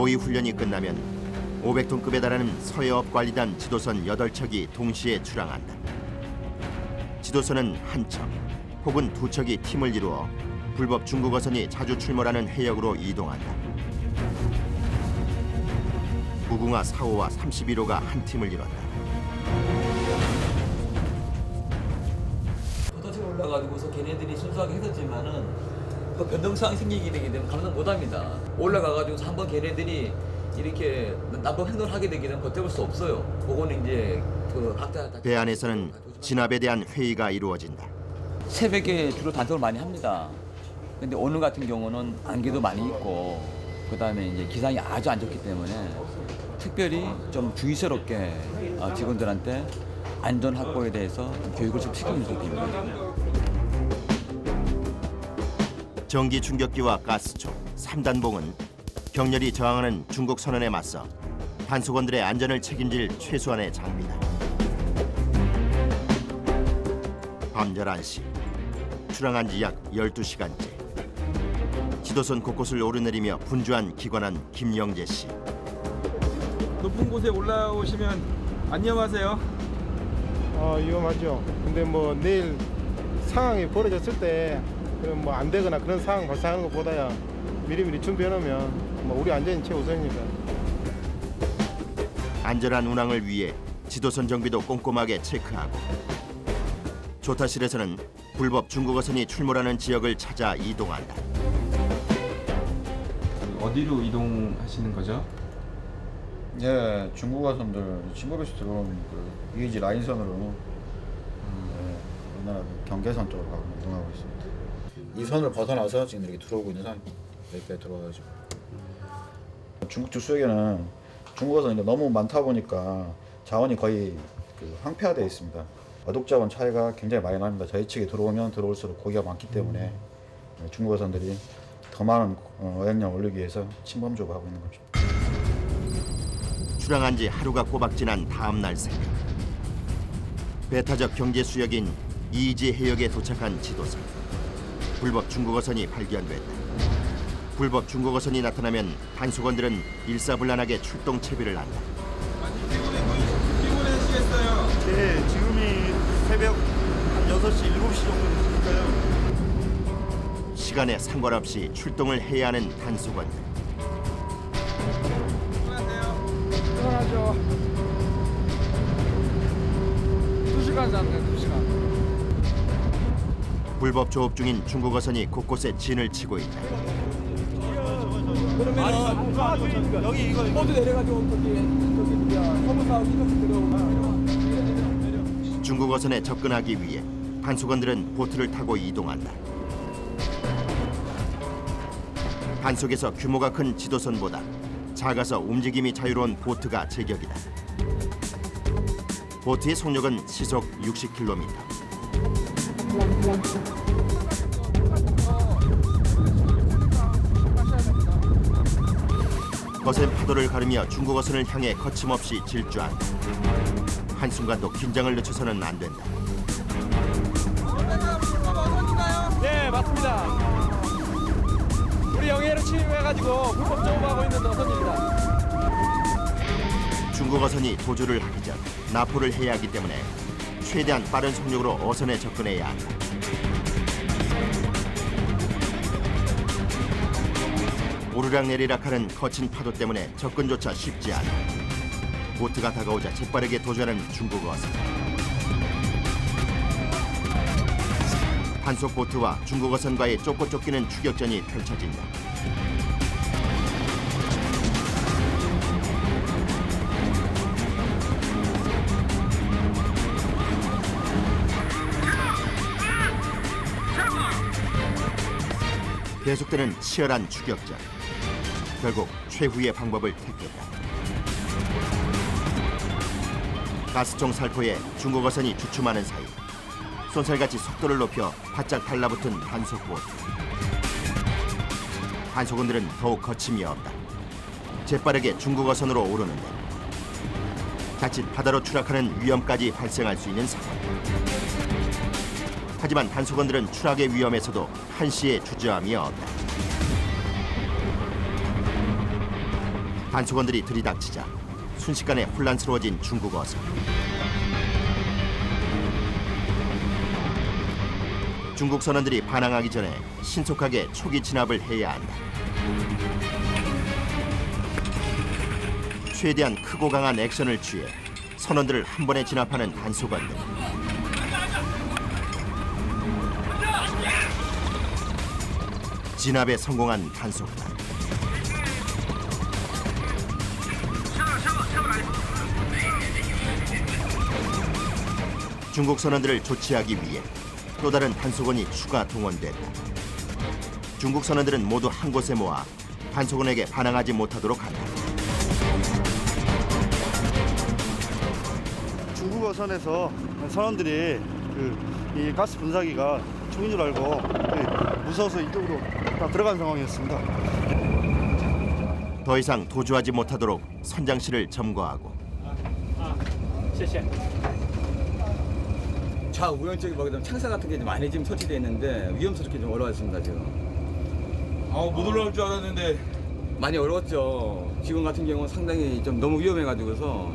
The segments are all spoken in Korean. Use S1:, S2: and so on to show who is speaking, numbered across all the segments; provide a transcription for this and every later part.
S1: 모의 훈련이 끝나면 500톤급에 달하는 서해업관리단 지도선 8척이 동시에 출항한다. 지도선은 한 척 혹은 두 척이 팀을 이루어 불법 중국 어선이 자주 출몰하는 해역으로 이동한다. 무궁화 4호와 31호가 한 팀을 이뤘다.
S2: 도토치가 올라가지고서 걔네들이 순수하게 했었지만은 그 변동사항이 생기게 되기 때문에 감당 못합니다. 올라가가지고 한번 걔네들이 이렇게 나쁜 행동을 하게 되게 되면 걷잡을 수 없어요. 그거는 이제 그 각자
S1: 배 안에서는 진압에 대한 회의가 이루어진다.
S2: 새벽에 주로 단속을 많이 합니다. 근데 오늘 같은 경우는 안개도 많이 있고 그다음에 이제 기상이 아주 안 좋기 때문에 특별히 좀 주의스럽게 직원들한테 안전 확보에 대해서 교육을 좀 시키는 상태입니다.
S1: 전기 충격기와 가스총, 3단봉은 격렬히 저항하는 중국 선원에 맞서 단속원들의 안전을 책임질 최소한의 장비다. 밤 11시, 출항한 지 약 12시간째. 지도선 곳곳을 오르내리며 분주한 기관한 김영재 씨.
S3: 높은 곳에 올라오시면 안녕하세요.
S4: 위험하죠. 근데 뭐 내일 상황이 벌어졌을 때 그럼 뭐 안 되거나 그런 상황 발생하는 것보다야 미리미리 준비해놓으면 뭐 우리 안전이 최우선이니까.
S1: 안전한 운항을 위해 지도선 정비도 꼼꼼하게 체크하고 조타실에서는 불법 중국 어선이 출몰하는 지역을 찾아 이동한다.
S3: 어디로 이동하시는 거죠?
S5: 예, 중국 어선들 침몰해서 들어오는 그 EEZ 라인선으로 우리나라 경계선 쪽으로 가고 이동하고 있습니다. 이 선을 벗어나서 지금 이렇게 들어오고 있는 상황입니다. 여기까지 들어와가지고 중국 주수에게는 중국 어선이 너무 많다 보니까 자원이 거의 황폐화되어 있습니다. 어독 자원 차이가 굉장히 많이 납니다. 저희 측에 들어오면 들어올수록 고기가 많기 때문에 중국 어선들이 더 많은 어획량 올리기 위해서 침범조업을 하고 있는 거죠.
S1: 출항한 지 하루가 꼬박 지난 다음 날 새벽. 배타적 경제 수역인 EEZ 해역에 도착한 지도선. 불법 중국 어선이 발견됐다. 불법 중국 어선이 나타나면 단속원들은 일사불란하게 출동 채비를 한다.
S3: 피곤하시겠어요?
S6: 네, 지금이 새벽 한 6시, 7시 정도 되니까요.
S1: 시간에 상관없이 출동을 해야 하는 단속원들.
S7: 피곤하죠. 2시간 잤네, 2시간.
S1: 불법 조업 중인 중국 어선이 곳곳에 진을 치고 있다.
S7: 그러면 여기 이거 모두 내려가지고 저기 서부사하고 이렇게 들어오면
S1: 중국 어선에 접근하기 위해 단속원들은 보트를 타고 이동한다. 단속에서 규모가 큰 지도선보다 작아서 움직임이 자유로운 보트가 제격이다. 보트의 속력은 시속 60km. 거센 파도를 가르며 중국 어선을 향해 거침없이 질주한다. 한순간도 긴장을 늦춰서는 안 된다.
S7: 네, 맞습니다. 우리 영해를 침입해가지고 불법 조업하고 있는 어선입니다.
S1: 중국 어선이 도주를 하기 전 납포를 해야 하기 때문에 최대한 빠른 속력으로 어선에 접근해야 한다. 오르락내리락하는 거친 파도 때문에 접근조차 쉽지 않아. 보트가 다가오자 재빠르게 도주하는 중국 어선. 단속 보트와 중국 어선과의 쫓고 쫓기는 추격전이 펼쳐진다. 계속되는 치열한 추격전. 결국 최후의 방법을 택했다. 가스총 살포에 중국 어선이 주춤하는 사이 쏜살같이 속도를 높여 바짝 달라붙은 단속보트. 단속원들은 더욱 거침이 없다. 재빠르게 중국 어선으로 오르는데 자칫 바다로 추락하는 위험까지 발생할 수 있는 상황. 하지만 단속원들은 추락의 위험에서도 한시의 주저함이 없다. 단속원들이 들이닥치자 순식간에 혼란스러워진 중국 어선. 중국 선원들이 반항하기 전에 신속하게 초기 진압을 해야 한다. 최대한 크고 강한 액션을 취해 선원들을 한 번에 진압하는 단속원들. 진압에 성공한 단속단. 중국 선원들을 조치하기 위해 또 다른 단속원이 추가 동원됐다. 중국 선원들은 모두 한 곳에 모아 단속원에게 반항하지 못하도록 한다.
S6: 중국 어선에서 선원들이 이 가스 분사기가 총인 줄 알고 무서워서 이쪽으로 다 들어간 상황이었습니다.
S1: 더 이상 도주하지 못하도록 선장실을 점거하고
S2: 좌우연적인 창사 같은 게 많이 지금 설치되어 있는데 위험스럽게 좀 어려웠습니다 지금.
S3: 못 올라올 줄 알았는데.
S2: 많이 어려웠죠. 지금 같은 경우는 상당히 좀 너무 위험해가지고서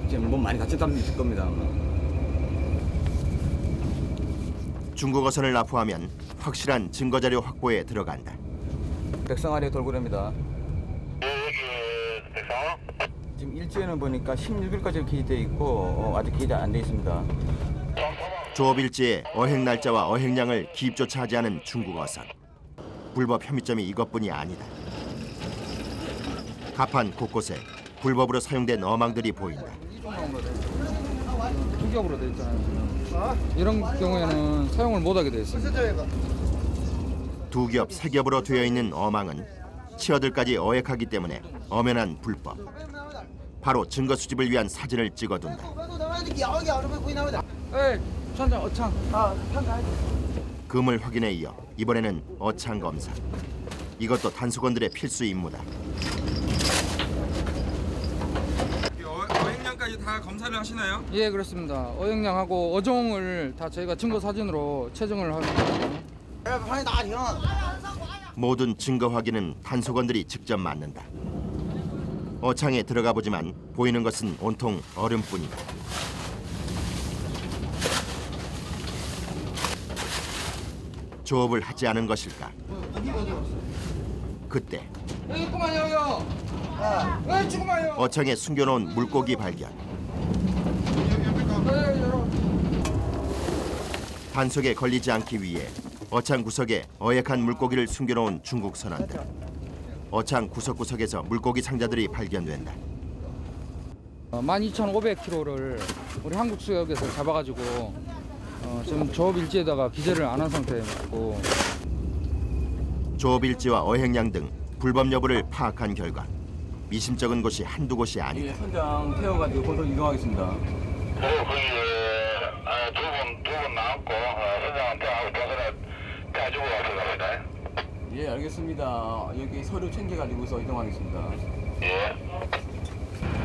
S2: 지금 몸 많이 다친 사람도 있을 겁니다. 아마.
S1: 중국 어선을 납포하면 확실한 증거자료 확보에 들어간다.
S2: 백상아리 돌고래입니다. 지금 일지에는 보니까 16일까지 기재되어 있고 아직 기재 안 돼 있습니다.
S1: 조업일지에 어행 날짜와 어행량을 기입조차 하지 않은 중국 어선. 불법 혐의점이 이것뿐이 아니다. 갑판 곳곳에 불법으로 사용된 어망들이 보인다.
S7: 두 겹으로 되어 있잖아요. 이런 경우에는 사용을 못하게 되어 있습니다.
S1: 두 겹, 세 겹으로 되어 있는 어망은 치어들까지 어획하기 때문에 엄연한 불법. 바로 증거 수집을 위한 사진을 찍어둔다.
S7: 에이, 천장 어창.
S1: 금을 확인에 이어 이번에는 어창 검사. 이것도 단속원들의 필수 임무다.
S3: 어획량까지 다 검사를 하시나요?
S7: 예, 그렇습니다. 어영량하고 어종을 다 저희가 증거 사진으로 채정을 하거든요.
S1: 모든 증거 확인은 단속원들이 직접 맡는다. 어창에 들어가 보지만 보이는 것은 온통 얼음뿐이다. 조업을 하지 않은 것일까? 그때
S7: 여기 있구만요. 여기 죽구만요.
S1: 어창에 숨겨놓은 물고기 발견. 단속에 걸리지 않기 위해 어창 구석에 어획한 물고기를 숨겨놓은 중국 선원들. 어창 구석구석에서 물고기 상자들이 발견된다.
S7: 12,500kg를 우리 한국 수역에서 잡아가지고 지금 조업 일지에다가 기재를 안 한 상태고
S1: 조업일지와 어행량 등 불법 여부를 파악한 결과 미심쩍은 곳이 한두 곳이 아니다.
S2: 선장 태워가지고 본선 이동하겠습니다.
S8: 두분 나왔고 선장한테 본선에 가지고 와서 갑니다.
S2: 예, 알겠습니다. 여기 서류 챙겨가지고서 이동하겠습니다.
S8: 예.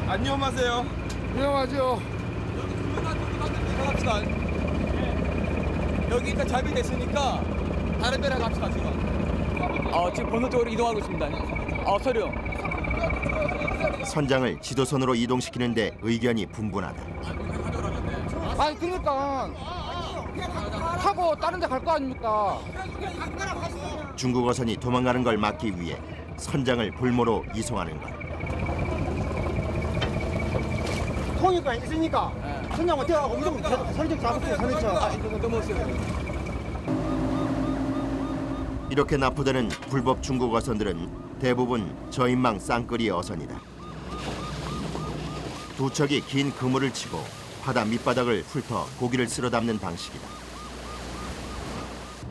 S3: 안 위험하세요?
S7: 위험하죠.
S2: 갑시다. 여기 일단 잡이 됐으니까 다른 데로 갑시다 지금. 지금 본선 쪽으로 이동하고 있습니다. 서류.
S1: 선장을 지도선으로 이동시키는데 의견이 분분하다.
S7: 아니 그러니까 타고 다른 데 갈 거 아닙니까?
S1: 중국 어선이 도망가는 걸 막기 위해 선장을 볼모로 이송하는 것.
S9: 통일가 있으니까 선장만 뛰어가고 무조건 선적 잡을게요. 선적
S2: 넘어오세요.
S1: 이렇게 납포되는 불법 중국 어선들은 대부분 저인망 쌍끌이 어선이다. 두 척이 긴 그물을 치고 바다 밑바닥을 훑어 고기를 쓸어 담는 방식이다.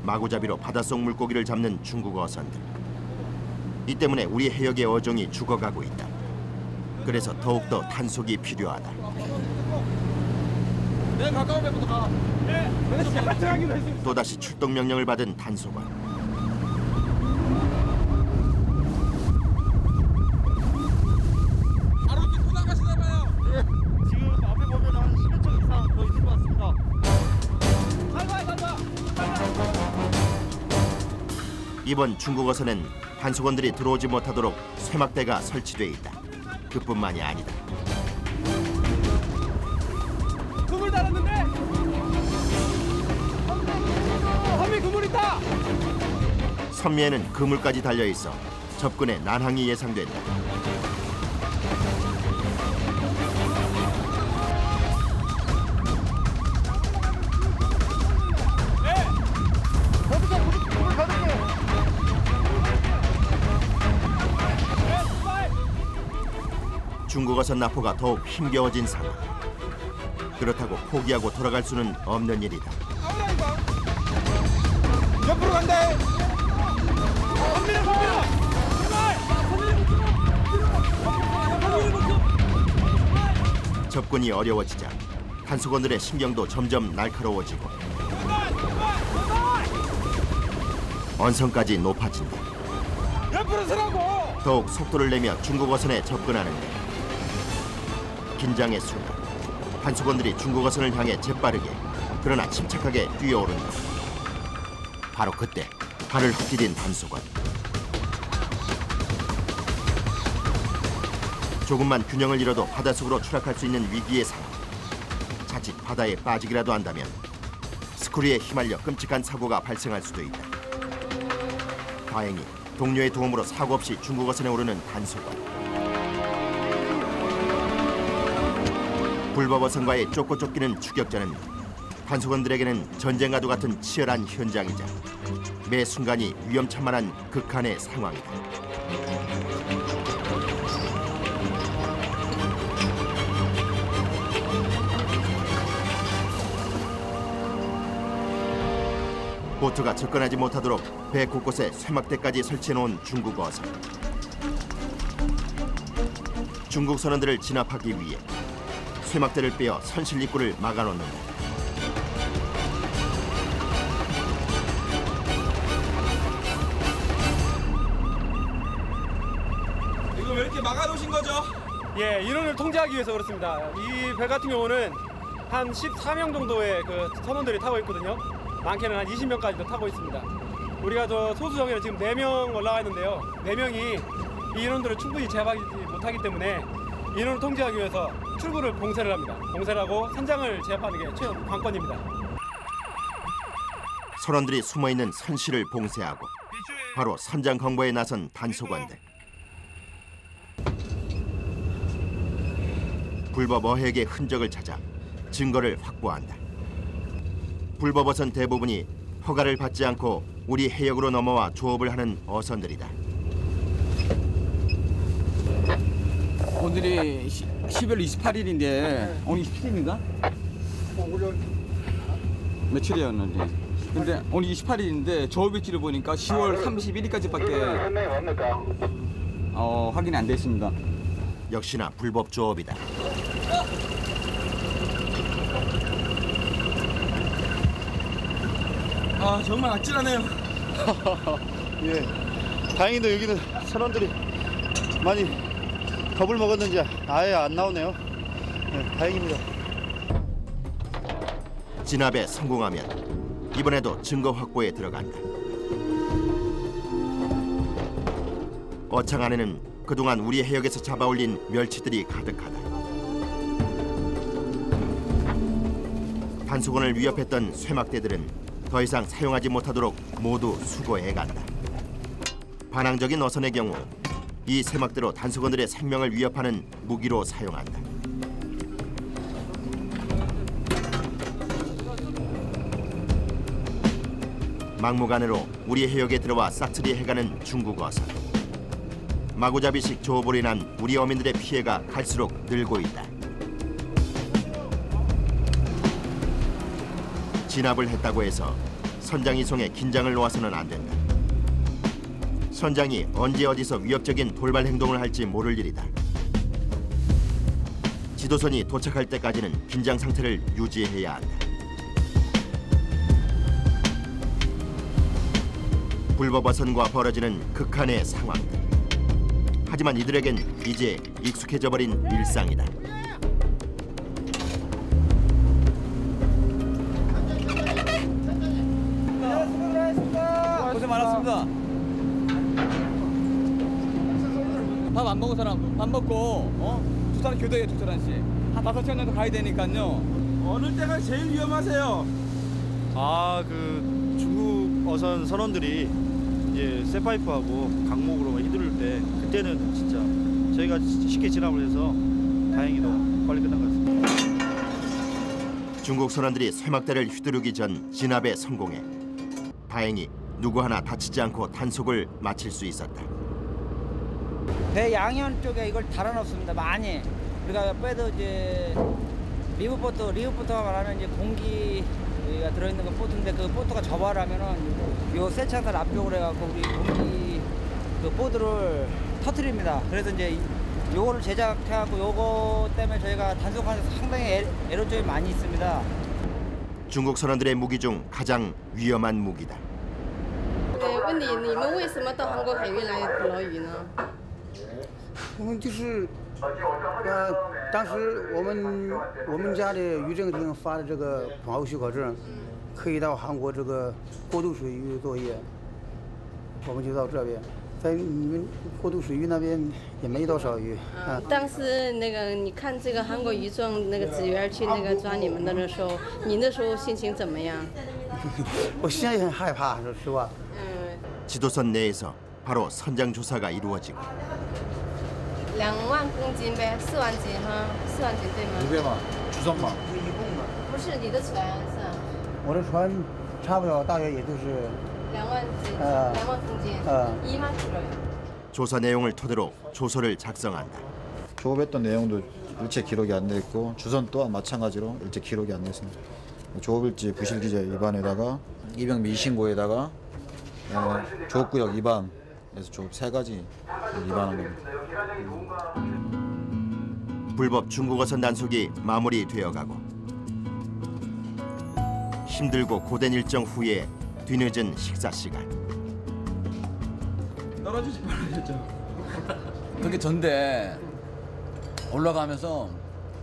S1: 마구잡이로 바닷속 물고기를 잡는 중국 어선들. 이 때문에 우리 해역의 어종이 죽어가고 있다. 그래서 더욱더 단속이 필요하다.
S7: 네, 가까운 데부터 가. 네.
S1: 또다시 출동 명령을 받은 단속원.
S7: 바로 또 나가시나 봐요.
S6: 지금 앞에 보면 한 10여 척 이상 더 있을 것 같습니다.
S1: 이번 중국 어선엔 단속원들이 들어오지 못하도록 쇠막대가 설치돼 있다. 그뿐만이 아니다.
S9: 그물 달았는데? 한미 그물 있다!
S1: 선미에는 그물까지 달려있어 접근에 난항이 예상된다. 중국어선 납포가 더욱 힘겨워진 상황. 그렇다고 포기하고 돌아갈 수는 없는 일이다.
S9: 옆으로 간다!
S1: 접근이 어려워지자 단속원들의 신경도 점점 날카로워지고 언성까지 높아진다.
S9: 옆으로 서라고!
S1: 더욱 속도를 내며 중국어선에 접근하는데 긴장의 순간 단속원들이 중국어선을 향해 재빠르게 그러나 침착하게 뛰어오른다. 바로 그때 발을 헛디딘 단속원. 조금만 균형을 잃어도 바닷속으로 추락할 수 있는 위기의 상황. 자칫 바다에 빠지기라도 한다면 스크류에 휘말려 끔찍한 사고가 발생할 수도 있다. 다행히 동료의 도움으로 사고 없이 중국어선에 오르는 단속원. 불법어선과의 쫓고 쫓기는 추격전은 단속원들에게는 전쟁과도 같은 치열한 현장이자 매 순간이 위험천만한 극한의 상황이다. 보트가 접근하지 못하도록 배 곳곳에 쇠막대까지 설치해놓은 중국어선. 중국 선원들을 진압하기 위해 쇠막대를 빼어 선실 입구를 막아놓는다.
S3: 이거 왜 이렇게 막아놓으신 거죠?
S9: 예, 인원을 통제하기 위해서 그렇습니다. 이 배 같은 경우는 한 14명 정도의 그 선원들이 타고 있거든요. 많게는 한 20명까지도 타고 있습니다. 우리가 저 소수정예는 지금 4명 올라와 있는데요. 4명이 이 인원들을 충분히 제압하지 못하기 때문에 인원을 통제하기 위해서 출구를 봉쇄를 합니다. 봉쇄를 하고 선장을 제압하는 게 최우 관건입니다.
S1: 선원들이 숨어있는 선실을 봉쇄하고 바로 선장 검거에 나선 단속원들. 불법 어획의 흔적을 찾아 증거를 확보한다. 불법 어선 대부분이 허가를 받지 않고 우리 해역으로 넘어와 조업을 하는 어선들이다.
S2: 오늘이 12월 28일인데 오늘 27일인가? 며칠이었는데 근데 오늘 28일인데 조업일지를 보니까 10월 31일까지밖에 확인이 안 돼 있습니다.
S1: 역시나 불법 조업이다.
S3: 아 정말 아찔하네요.
S6: 예. 다행히도 여기는 선원들이 많이 겁을 먹었는지 아예 안 나오네요. 네, 다행입니다.
S1: 진압에 성공하면 이번에도 증거 확보에 들어간다. 어창 안에는 그동안 우리 해역에서 잡아올린 멸치들이 가득하다. 단속원을 위협했던 쇠막대들은 더 이상 사용하지 못하도록 모두 수거해 간다. 반항적인 어선의 경우 이 쇠막대로 단속원들의 생명을 위협하는 무기로 사용한다. 막무가내로 우리 해역에 들어와 싹쓸이 해가는 중국 어선. 마구잡이식 조업으로 인한 우리 어민들의 피해가 갈수록 늘고 있다. 진압을 했다고 해서 선장 이송에 긴장을 놓아서는 안 된다. 선장이 언제 어디서 위협적인 돌발 행동을 할지 모를 일이다. 지도선이 도착할 때까지는 긴장 상태를 유지해야 한다. 불법 어선과 벌어지는 극한의 상황들. 하지만 이들에겐 이제 익숙해져 버린 일상이다.
S2: 고생 많았습니다. 밥 안 먹은 사람 밥 먹고 두 사람 교대해 두 사람씩 한 5시간 정도 가야 되니까요.
S3: 어느 때가 제일 위험하세요?
S6: 그 중국 어선 선원들이 이제 쇠파이프하고 강목으로 휘두를 때 그때는 진짜 저희가 쉽게 진압을 해서 다행히도 빨리 끝난 것 같습니다.
S1: 중국 선원들이 쇠막대를 휘두르기 전 진압에 성공해 다행히 누구 하나 다치지 않고 단속을 마칠 수 있었다.
S10: 배 양현 쪽에 이걸 달아놓습니다. 많이. 우리가 빼도 이제 리브보트가 말하는 이제 공기가 들어있는 그 보트인데 그 보트가 접어라면은 요 세차들 앞쪽으로 해갖고 우리 공기 그 보드를 터트립니다. 그래서 이제 요거를 제작해갖고 요거 때문에 저희가 단속하면서 상당히 애로점이 많이 있습니다.
S1: 중국 선원들의 무기 중 가장 위험한 무기다.
S11: 问你们为什么到韩国海运来捕鱼呢？
S12: 我们就是，当时我们家的渔政厅发的这个船务许可证，可以到韩国这个过渡水域作业，我们就到这边。在你们过渡水域那边也没多少鱼。
S11: 当时那个你看这个韩国渔政那个职员去那个抓你们的那时候，你那时候心情怎么样？
S12: 我现在也很害怕，说实话。
S1: 지도선 내에서 바로 선장 조사가 이루어지고
S11: 2万公斤呗，4万斤哈，4万斤对吗
S5: 200만 주선만
S11: 不是你的船是吧？
S12: 我的船差不多大约也就是
S11: 2万斤，2万公斤，2만 kg。
S1: 조사 내용을 토대로 조서를 작성한다.
S5: 조업했던 내용도 일체 기록이 안 돼 있고 주선 또한 마찬가지로 일체 기록이 안 돼 있습니다. 조업일지 부실기재 위반에다가 이병 미신고에다가 조업구역 위반에서 조업 3가지 위반한 겁니다.
S1: 불법 중국어선 단속이 마무리되어가고 힘들고 고된 일정 후에 뒤늦은 식사 시간.
S3: 떨어지지 말아야죠.
S2: 그게 전데 올라가면서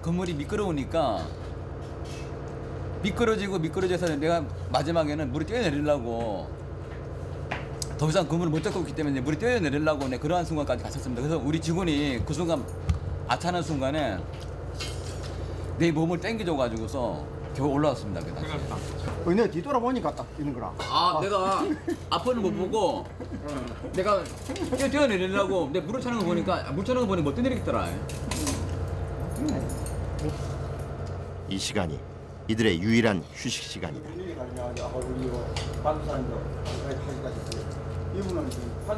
S2: 그물이 미끄러우니까 미끄러져서 내가 마지막에는 물에 뛰어내리려고 더 이상 그물을 못 잡고 있기 때문에 물에 뛰어내리려고 그러한 순간까지 갔었습니다. 그래서 우리 직원이 그 순간 아차하는 순간에 내 몸을 당겨줘가지고서 겨우 올라왔습니다.
S12: 내가 뒤돌아보니까 딱 뛰는 거라.
S2: 내가 앞을 못 보고 내가 뛰어내리려고 내 물을 차는 거 보니까 물 차는 거 보니 못 뛰어내리겠더라.
S1: 이 시간이 이들의 유일한 휴식 시간이다.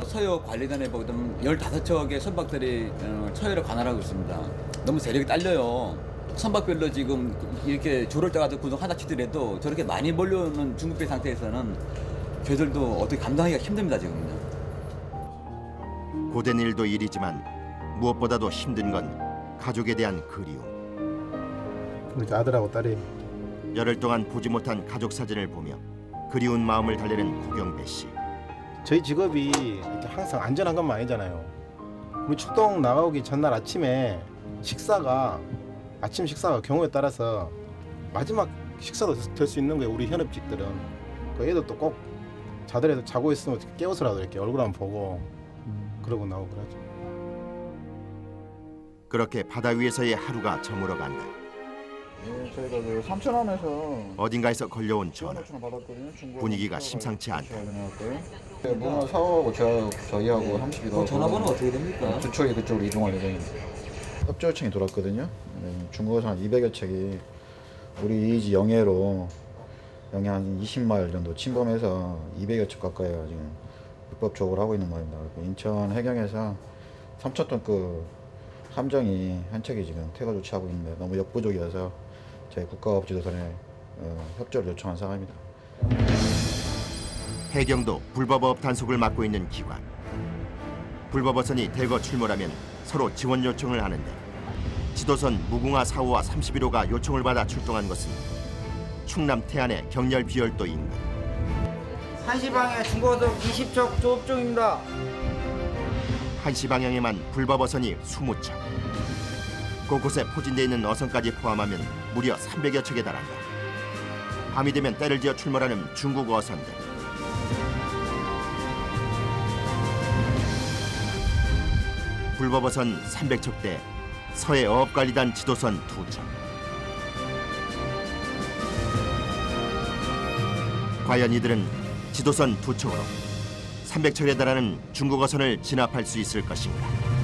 S2: 서해 관리단에 보면 15척의 선박들이 서해를 관할하고 있습니다. 너무 세력이 딸려요. 선박별로 지금 이렇게 조를 떠가지고 구성 하나 치더라도 저렇게 많이 몰려오는 중국배 상태에서는 저희들도 어떻게 감당하기가 힘듭니다, 지금요.
S1: 고된 일도 일이지만 무엇보다도 힘든 건 가족에 대한 그리움.
S4: 우리 아들하고 딸이
S1: 열흘 동안 보지 못한 가족 사진을 보며 그리운 마음을 달래는 구경배 씨.
S4: 저희 직업이 이렇게 항상 안전한 것만 아니잖아요. 우리 출동 나가기 전날 아침에 아침 식사가 경우에 따라서 마지막 식사도 될 수 있는 거예요. 우리 현업직들은. 그 애들도 꼭 자들에서 자고 있으면 깨워서라도 이렇게 얼굴 한번 보고 그러고 나오고 그러죠.
S1: 그렇게 바다 위에서의 하루가 저물어 간다.
S5: 저희가 그 삼천항에서
S1: 어딘가에서 걸려온 전화. 분위기가 심상치 않다.
S5: 문어 사오하고 저희하고 31호
S2: 전화번호 어떻게 됩니까?
S5: 주초에 그쪽으로 이동할 예정입니다. 협조 요청이 들어왔거든요. 중국어선 한 200여 척이 우리 이지 영해로 영해 한 20마일 정도 침범해서 200여 척 가까이가 지금 불법 조업을 하고 있는 말입니다. 인천 해경에서 3,000톤급 함정이 한 척이 지금 퇴거 조치하고 있는데 너무 역부족이어서 저희 국가업지도선에 협조를 요청한 상황입니다.
S1: 해경도 불법업 단속을 맡고 있는 기관. 불법어선이 대거 출몰하면 서로 지원 요청을 하는데 지도선 무궁화 4호와 31호가 요청을 받아 출동한 것은 충남 태안의 경렬 비열도 인근.
S10: 한시 방에 중고어선 20척 조업 중입니다.
S1: 한시 방향에만 불법어선이 20척. 곳곳에 포진돼 있는 어선까지 포함하면 무려 300여 척에 달한다. 밤이 되면 때를 지어 출몰하는 중국 어선들. 불법어선 300척대, 서해 어업관리단 지도선 2척. 과연 이들은 지도선 2척으로 300척에 달하는 중국어선을 진압할 수 있을 것인가?